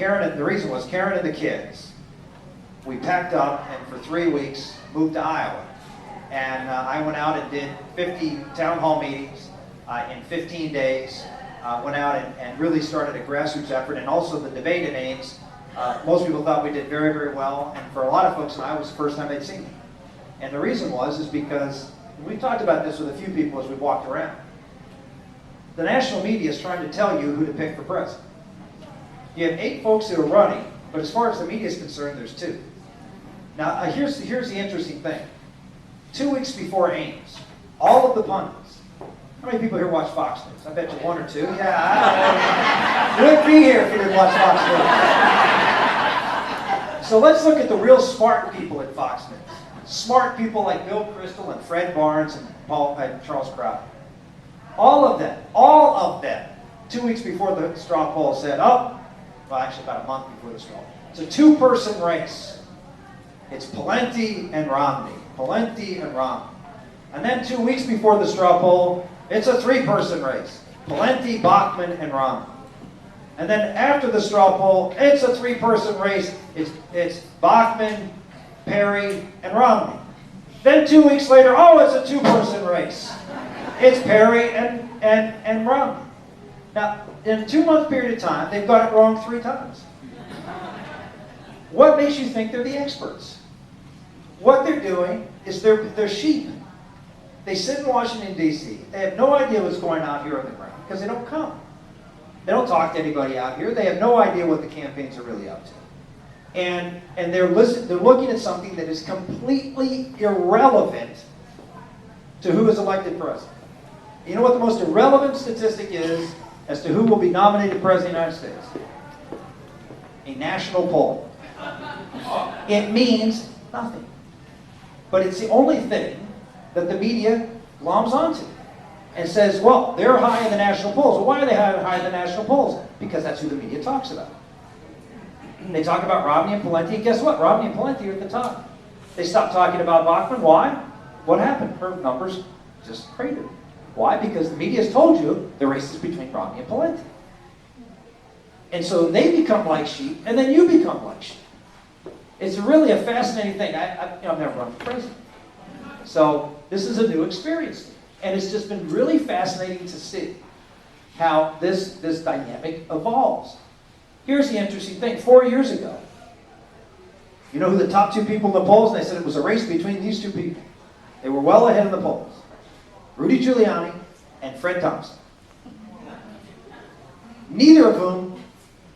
the reason was Karen and the kids. We packed up and for 3 weeks moved to Iowa. And I went out and did 50 town hall meetings in 15 days. Went out and really started a grassroots effort, and also the debate in Ames. Most people thought we did very, very well, and for a lot of folks in Iowa, it was the first time they'd seen me. And the reason is because we talked about this with a few people as we walked around. The national media is trying to tell you who to pick for president. You have 8 folks who are running, but as far as the media is concerned, there's 2. Now, here's the interesting thing. 2 weeks before Ames, all of the pundits. How many people here watch Fox News? I bet you 1 or 2. Yeah, you wouldn't be here if you didn't watch Fox News. So let's look at the real smart people at Fox News. Smart people like Bill Kristol and Fred Barnes and Charles Crowder. All of them, 2 weeks before the straw poll said, well, actually about a month before the straw poll. It's a 2-person race. It's Pawlenty and Romney. Pawlenty and Romney. And then 2 weeks before the straw poll, it's a 3-person race. Pawlenty, Bachmann, and Romney. And then after the straw poll, it's a 3-person race. It's Bachmann, Perry, and Romney. Then 2 weeks later, it's a 2-person race. It's Perry and Romney. Now, in a 2-month period of time, they've got it wrong 3 times. What makes you think they're the experts? What they're doing is they're sheep. They sit in Washington, D.C. They have no idea what's going on here on the ground because they don't come. They don't talk to anybody out here. They have no idea what the campaigns are really up to. And they're looking at something that is completely irrelevant to who is elected president. You know what the most irrelevant statistic is as to who will be nominated president of the United States? A national poll. It means nothing. But it's the only thing that the media gloms onto and says, well, they're high in the national polls. Well, why are they high in the national polls? Because that's who the media talks about. They talk about Romney and Pawlenty, and guess what? Romney and Pawlenty are at the top. They stopped talking about Bachmann. Why? What happened? Her numbers just cratered. Why? Because the media has told you the race is between Romney and Pawlenty. And so they become like sheep, and then you become like sheep. It's really a fascinating thing. I've never run for president. So this is a new experience. And it's just been really fascinating to see how this dynamic evolves. Here's the interesting thing. 4 years ago, you know who the top 2 people in the polls? And they said it was a race between these 2 people. They were well ahead of the polls. Rudy Giuliani and Fred Thompson. Neither of whom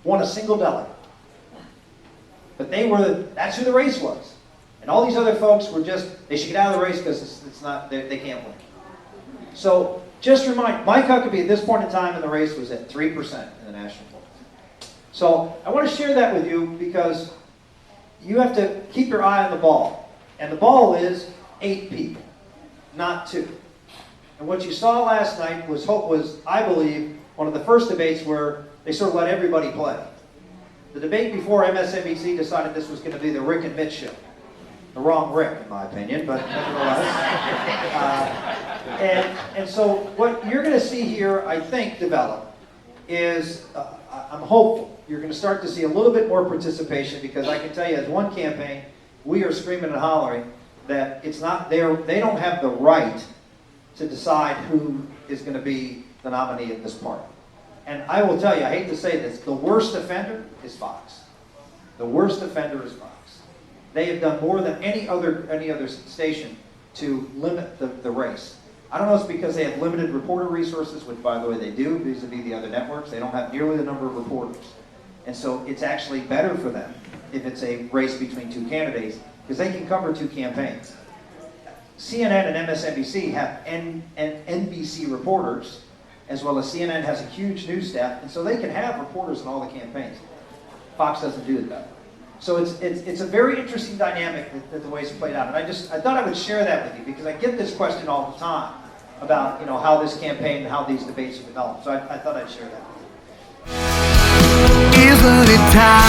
won a single delegate. But that's who the race was. And all these other folks were they should get out of the race because they can't win. So just remind, Mike Huckabee at this point in time in the race was at 3% in the national polls. So I want to share that with you because you have to keep your eye on the ball. And the ball is 8 people, not 2. And what you saw last night was, I believe, one of the first debates where they sort of let everybody play. The debate before MSNBC decided this was going to be the Rick and Mitch show. The wrong Rick, in my opinion, but nevertheless. And so what you're going to see here, I think, develop is, I'm hopeful, you're going to start to see a little bit more participation because I can tell you as one campaign, we are screaming and hollering that it's not they don't have the right to decide who is going to be the nominee at this party. And I will tell you, I hate to say this, the worst offender is Fox. The worst offender is Fox. They have done more than any other station to limit the race. I don't know if it's because they have limited reporter resources, which, by the way, they do vis-a-vis the other networks. They don't have nearly the number of reporters. And so it's actually better for them if it's a race between 2 candidates because they can cover 2 campaigns. CNN and MSNBC have NBC reporters, as well as CNN has a huge news staff, and so they can have reporters in all the campaigns. Fox doesn't do that. So it's a very interesting dynamic that the way it's played out. And I thought I would share that with you because I get this question all the time about how this campaign and how these debates have developed. So I thought I'd share that with you. Isn't it time?